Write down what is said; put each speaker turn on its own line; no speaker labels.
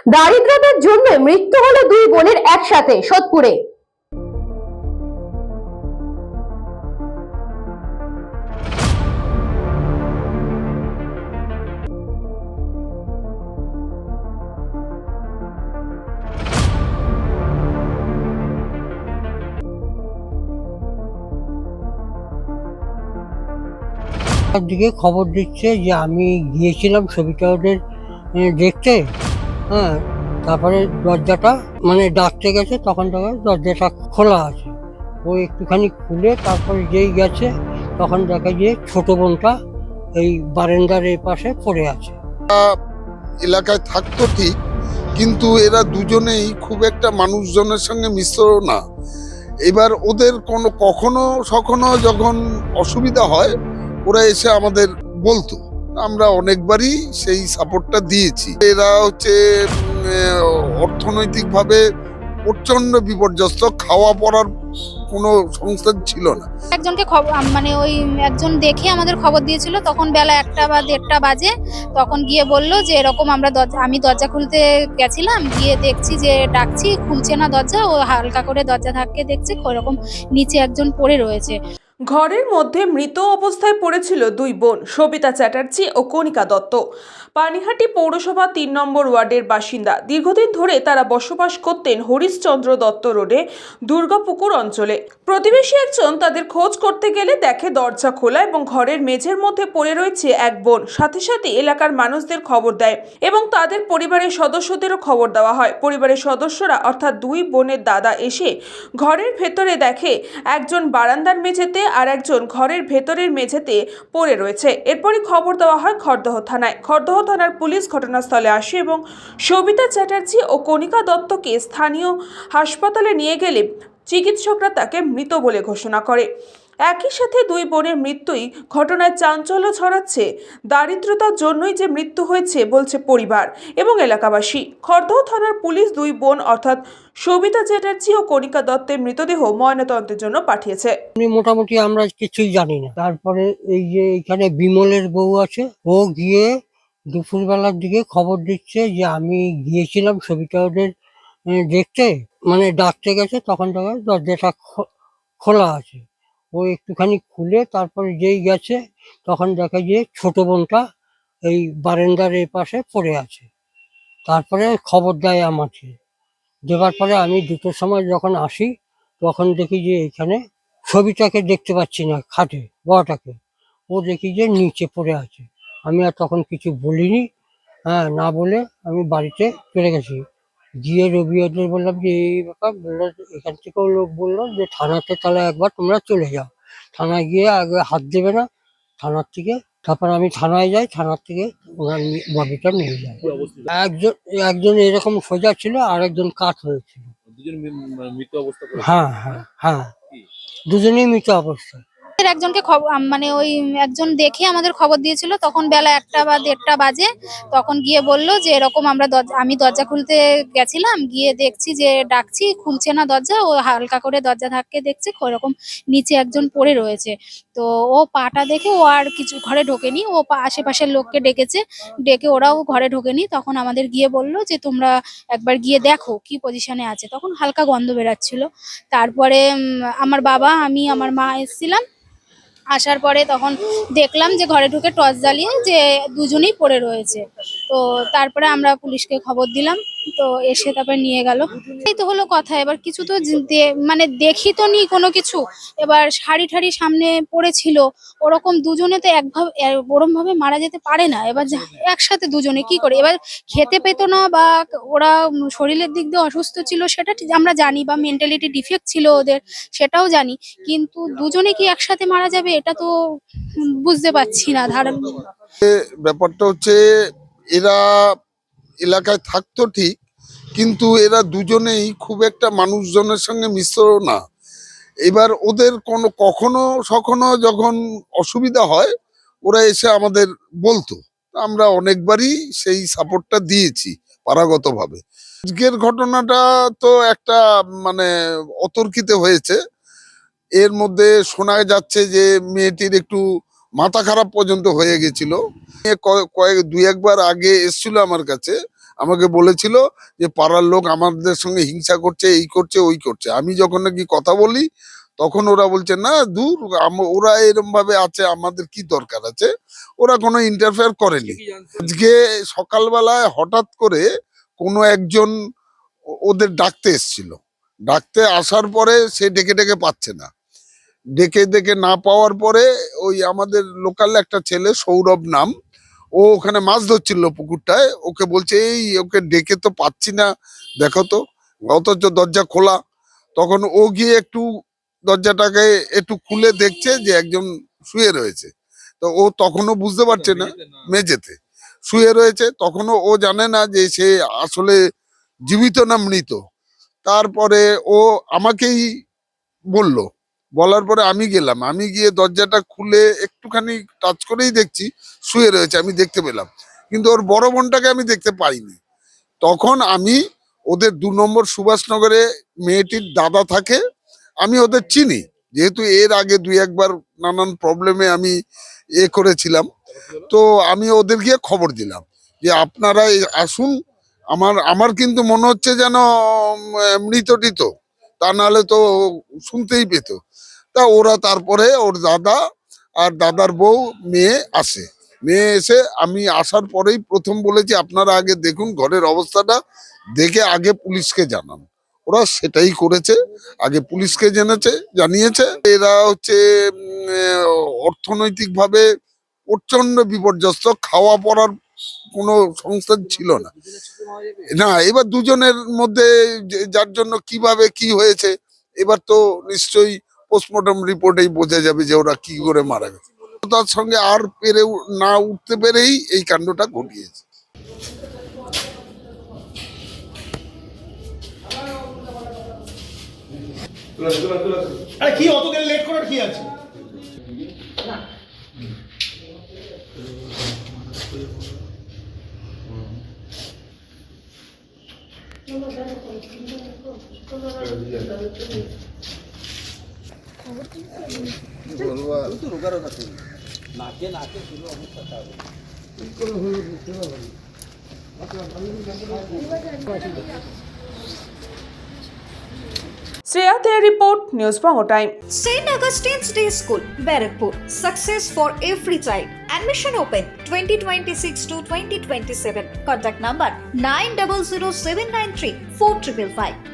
দারিদ্রতার জন্য মৃত্যু হলো দুই বোনের একসাথে সোদপুরে।
দিকে খবর দিচ্ছে যে আমি গিয়েছিলাম ছবিটা ওদের দেখতে। হ্যাঁ, তারপরে দরজাটা ডাকতে গেছে, তখন দরজাটা খোলা আছে। ও একটুখানি খুলে তারপরে যেই গেছে তখন দেখা যায় ছোট বোনটা এই বারান্দার এই পাশে পড়ে আছে।
এলাকায় থাকতো ঠিক, কিন্তু এরা দুজনেই খুব একটা মানুষজনের সঙ্গে মিশ্র না। এবার ওদের কখনো সখনো যখন অসুবিধা হয় ওরা এসে আমাদের বলতো, আমরা অনেকবারই সেই সাপোর্টটা দিয়েছি। এরা হচ্ছে অর্থনৈতিকভাবে প্রচন্ড বিপর্যস্ত, খাওয়া পড়ার কোনো সংস্থান ছিল না।
একজনকে ওই একজন দেখে আমাদের খবর দিয়েছিল, তখন বেলা 1টা বা 1:30 বাজে। তখন গিয়ে বললো যে এরকম আমি দরজা খুলতে গেছিলাম, গিয়ে দেখছি যে ডাকছি, খুলছে না দরজা। ও হালকা করে দরজা ধাক্কে দেখছে ওরকম নিচে একজন পড়ে রয়েছে।
ঘরের মধ্যে মৃত অবস্থায় পড়েছিল দুই বোন, সবিতা চ্যাটার্জি ও কণিকা দত্ত। পানিহাটি পৌরসভা 3 নম্বর ওয়ার্ডের বাসিন্দা। দীর্ঘদিন ধরে তারা বসবাস করতেন হরিশচন্দ্র দত্ত রোডে দুর্গাপুকুর অঞ্চলে। প্রতিবেশী একজন তাদের খোঁজ করতে গেলে দেখে দরজা খোলা এবং ঘরের মেঝের মধ্যে পড়ে রয়েছে এক বোন। সাথে সাথে এলাকার মানুষদের খবর দেয় এবং তাদের পরিবারের সদস্যদেরও খবর দেওয়া হয়। পরিবারের সদস্যরা অর্থাৎ দুই বোনের দাদা এসে ঘরের ভেতরে দেখে একজন বারান্দার মেঝেতে আর একজন ঘরের ভেতরের মেঝেতে পড়ে রয়েছে। এরপরই খবর দেওয়া হয় খড়দহ থানায়। খড়দহ থানার পুলিশ ঘটনাস্থলে আসে এবং সবিতা চ্যাটার্জি ও কণিকা দত্তকে স্থানীয় হাসপাতালে নিয়ে গেলে চিকিৎসকরা তাকে মৃত বলে ঘোষণা করে। একই সাথে দুই বোনের মৃত্যুই ঘটনায় চাঞ্চল্য ছড়াচ্ছে। দারিদ্রতার জন্যই যে মৃত্যু হয়েছে বলছে পরিবার এবং এলাকাবাসী। খড়দহ থানার পুলিশ দুই বোন অর্থাৎ সবিতা চ্যাটার্জি ও কণিকা দত্তের মৃতদেহ ময়নাতদন্তের জন্য পাঠিয়েছে।
মোটামুটি আমরা কিছুই জানি না। তারপরে এই যে এখানে বিমলের বউ আছে, ও গিয়ে দুপুরবেলার দিকে খবর দিচ্ছে যে আমি গিয়েছিলাম ছবিটা ওদের দেখতে, ডাকতে গেছে, তখন দরজাটা খোলা আছে। ও একটুখানি খুলে তারপরে যেই গেছে তখন দেখা যায় ছোট বোনটা এই বারান্দার এই পাশে পড়ে আছে। তারপরে খবর দেয় আমাকে, দেওয়ার পরে আমি 2টোর সময় যখন আসি তখন দেখি যে এখানে ছবিটাকে দেখতে পাচ্ছি না, খাটে বড়টাকে। ও দেখি যে নিচে পড়ে আছে। আমি আর তখন কিছু বলিনি। হ্যাঁ, না বলে আমি বাড়িতে চলে গেছি। গিয়ে রবিওদের বললাম যে এই ব্যাপার। বললো এখান থেকেও লোক বললো যে থানাতে তাহলে একবার তোমরা চলে যাও, থানায় গিয়ে আগে হাত দেবে না থানার থেকে। তারপর আমি থানায় যাই, থানার থেকে ওনার বডিটা নিয়ে যায়। একজন একজন এরকম সোজা ছিল, আর একজন কাত হয়েছিল। হ্যাঁ হ্যাঁ হ্যাঁ, দুজনেই মৃত অবস্থা।
একজনকে ওই একজন দেখে আমাদের খবর দিয়েছিল, তখন বেলা 1টা বা 1:30 বাজে। তখন গিয়ে বললো যে এরকম আমি দরজা খুলতে গেছিলাম, গিয়ে দেখছি যে ডাকছি, খুলছে না দরজা। ও হালকা করে দরজা ধাক্কে দেখছে ওরকম নিচে একজন পড়ে রয়েছে। তো ও পাটা দেখে ও আর কিছু ঘরে ঢোকেনি। ও আশেপাশের লোককে ডেকেছে, ডেকে ওরাও ঘরে ঢোকেনি। তখন আমাদের গিয়ে বললো যে তোমরা একবার গিয়ে দেখো কি পজিশনে আছে। তখন হালকা গন্ধ বেরাচ্ছিল। তারপরে আমার বাবা, আমি, আমার মা এসেছিলাম। আসার পরে তখন দেখলাম যে ঘরে ঢুকে টর্চ জ্বালিয়ে যে দুজনেই পড়ে রয়েছে। তো তারপরে আমরা পুলিশকে খবর দিলাম, তো এসে তারপরে নিয়ে গেল। এই তো হলো কথা। এবার কিছু তো দেখি তো নি কোনো কিছু। এবার শাড়ি ঠাড়ি সামনে পড়েছিল, ওরকম দুজনে তো ওরম ভাবে মারা যেতে পারে না। এবার একসাথে দুজনে কি করে, এবার খেতে পেত না বা ওরা শরীরের দিক দিয়ে অসুস্থ ছিল সেটা আমরা জানি, বা মেন্টালিটি ডিফেক্ট ছিল ওদের সেটাও জানি, কিন্তু দুজনে কি একসাথে মারা যাবে এটা তো বুঝতে পারছি না।
ব্যাপারটা হচ্ছে এরা এলাকায় থাকতো ঠিক, কিন্তু এরা দুজনেই খুব একটা মানুষজনের সঙ্গে মিশ্র না। এবার ওদের কখনো সখনো যখন অসুবিধা হয় ওরা এসে আমাদের বলতো, আমরা অনেকবারই সেই সাপোর্টটা দিয়েছি পাড়াগতভাবে। আজকের ঘটনাটা তো একটা অতর্কিত হয়েছে। এর মধ্যে শোনা যাচ্ছে যে মেয়েটির একটু মাথা খারাপ পর্যন্ত হয়ে গেছিল। কয়েক 2-1 বার আগে এসছিল আমার কাছে, আমাকে বলেছিল যে পাড়ার লোক আমাদের সঙ্গে হিংসা করছে, এই করছে ওই করছে। আমি যখন নাকি কথা বলি তখন ওরা বলছে না দূর, ওরা এরম ভাবে আছে, আমাদের কি দরকার আছে, ওরা কোনো ইন্টারফেয়ার করেনি। আজকে সকালবেলায় হঠাৎ করে কোনো একজন ওদের ডাকতে এসেছিল, ডাকতে আসার পরে সে ডেকে ডেকে পাচ্ছে না, ডেকে ডেকে না পাওয়ার পরে ওই আমাদের লোকাল একটা ছেলে সৌরভ নাম, ও ওখানে মাছ ধরছিল পুকুরটায়, ওকে বলছে এই ওকে ডেকে তো পাচ্ছি না, দেখো তো, অথচ দরজা খোলা। তখন ও গিয়ে একটু দরজাটাকে একটু খুলে দেখছে যে একজন শুয়ে রয়েছে। তো ও তখনও বুঝতে পারছে না, মেঝেতে শুয়ে রয়েছে, তখনও ও জানে না যে সে আসলে জীবিত না মৃত। তারপরে ও আমাকেই বলল, বলার পরে আমি গেলাম, আমি গিয়ে দরজাটা খুলে একটুখানি টাচ করেই দেখছি শুয়ে রয়েছে, আমি দেখতে পেলাম, কিন্তু ওর বড় বোনটাকে আমি দেখতে পাইনি। তখন আমি ওদের 2 নম্বর সুভাষনগরে মেয়েটির দাদা থাকে, আমি ওদের চিনি, যেহেতু এর আগে 2-1 বার নানান প্রবলেমে আমি করেছিলাম। তো আমি ওদের গিয়ে খবর দিলাম যে আপনারা আসুন, আমার কিন্তু মনে হচ্ছে যেন মৃত টিত, তা নাহলে তো শুনতেই পেত। তা ওরা তারপরে ওর দাদা আর দাদার বউ মেয়ে আসে, মেয়ে এসে আমি আসার পরেই প্রথম বলেছি আপনারা আগে দেখুন ঘরের অবস্থাটা, দেখে আগে পুলিশকে জানান। ওরা সেটাই করেছে, আগে পুলিশকে জানিয়েছে। এরা হচ্ছে অর্থনৈতিকভাবে প্রচন্ড বিপর্যস্ত, খাওয়া পড়ার কোনো সংস্থা ছিল না। না, এবার দুজনের মধ্যে যার জন্য কিভাবে কি হয়েছে এবার তো নিশ্চয়ই পোস্টমর্টম রিপোর্টেই বোঝা যাবে যে ওরা কি করে মারা গেছে। তার সঙ্গে আর না উঠতে পেরেই এই কাণ্ডটা ঘটিয়েছে।
আরে কি অত দেরি লেট করার কি আছে?
Shreya their report, News Bongo Time.
St. Augustine's Day School, Barrackpur. Success for every child. Admission open 2026 to 2027. Contact number 900793 4555.